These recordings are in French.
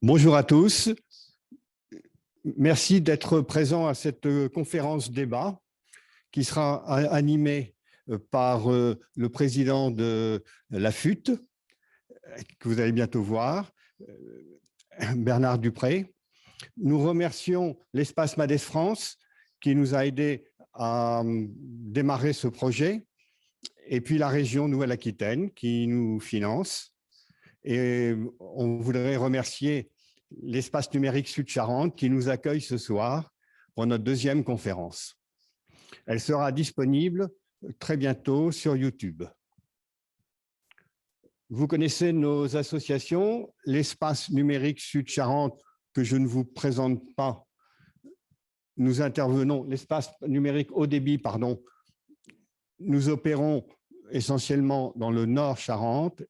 Bonjour à tous. Merci d'être présents à cette conférence débat qui sera animée par le président de la FUT, que vous allez bientôt voir, Bernard Dupré. Nous remercions l'Espace Madès France qui nous a aidés à démarrer ce projet, et puis la région Nouvelle-Aquitaine qui nous finance. Et on voudrait remercier l'Espace numérique Sud-Charente qui nous accueille ce soir pour notre deuxième conférence. Elle sera disponible très bientôt sur YouTube. Vous connaissez nos associations, l'Espace numérique Sud-Charente, que je ne vous présente pas. Nous intervenons, l'Espace numérique haut débit, pardon. Nous opérons essentiellement dans le Nord Charente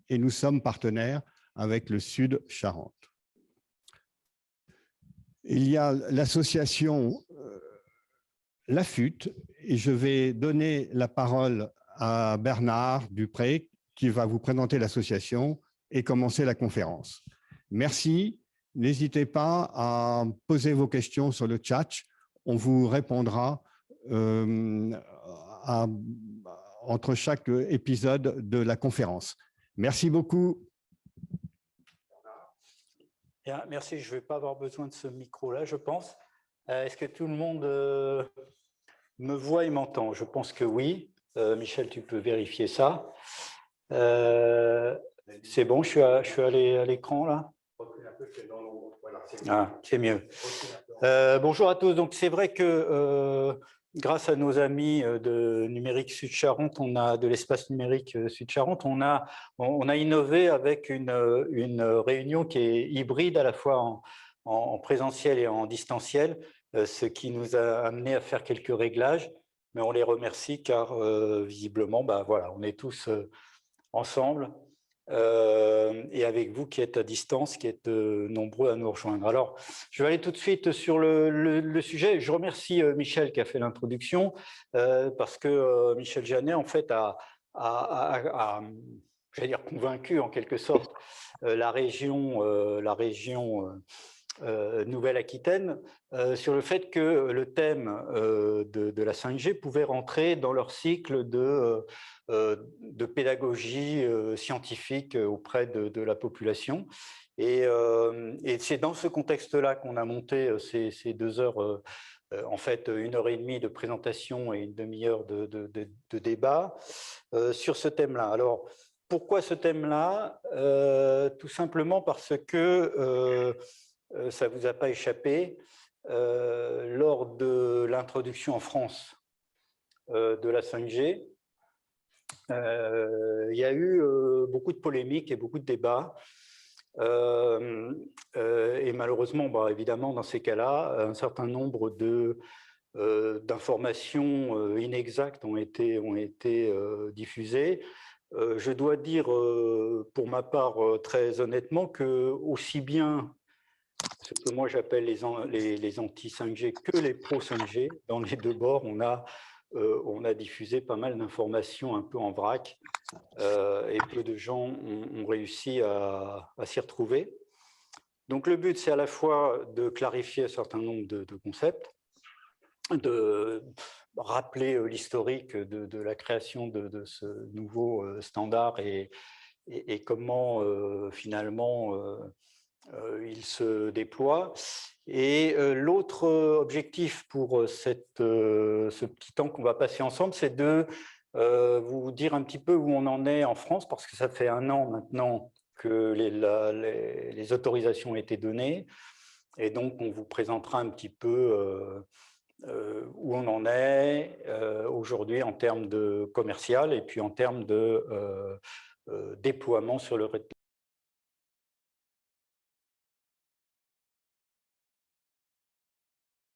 et nous sommes partenaires avec le Sud Charente. Il y a l'association La FUT et je vais donner la parole à Bernard Dupré qui va vous présenter l'association et commencer la conférence. Merci. N'hésitez pas à poser vos questions sur le chat. On vous répondra entre chaque épisode de la conférence. Merci beaucoup. Bien, merci, je ne vais pas avoir besoin de ce micro-là, je pense. Est-ce que tout le monde me voit et m'entend? Je pense que oui. Michel, tu peux vérifier ça. C'est bon, je suis allé à l'écran là. Ah, c'est mieux. Bonjour à tous. Donc, c'est vrai que grâce à nos amis de Numérique Sud-Charente, de l'espace numérique Sud-Charente, on a innové avec une réunion qui est hybride à la fois en présentiel et en distanciel, ce qui nous a amené à faire quelques réglages, mais on les remercie car visiblement, voilà, on est tous ensemble et avec vous qui êtes à distance, qui êtes nombreux à nous rejoindre. Alors, je vais aller tout de suite sur le sujet. Je remercie Michel qui a fait l'introduction parce que Michel Janet, en fait, j'allais dire convaincu en quelque sorte la région Nouvelle-Aquitaine sur le fait que le thème de la 5G pouvait rentrer dans leur cycle de pédagogie scientifique auprès de la population. Et c'est dans ce contexte-là qu'on a monté ces 2 heures, en fait 1h30 de présentation et une demi-heure de débat sur ce thème-là. Alors, pourquoi ce thème-là? Tout simplement parce que ça ne vous a pas échappé, lors de l'introduction en France de la 5G, il y a eu beaucoup de polémiques et beaucoup de débats. Et malheureusement, évidemment, dans ces cas-là, un certain nombre d'informations inexactes ont été diffusées. Je dois dire, pour ma part, très honnêtement, que aussi bien ce que moi j'appelle les anti-5G que les pro-5G, dans les deux bords, on a diffusé pas mal d'informations un peu en vrac et peu de gens ont réussi à s'y retrouver. Donc le but, c'est à la fois de clarifier un certain nombre de concepts, de rappeler l'historique de la création de ce nouveau standard et comment finalement il se déploie. Et l'autre objectif pour ce petit temps qu'on va passer ensemble, c'est de vous dire un petit peu où on en est en France, parce que ça fait 1 an maintenant que les autorisations ont été données. Et donc, on vous présentera un petit peu où on en est aujourd'hui en termes de commercial et puis en termes de déploiement sur le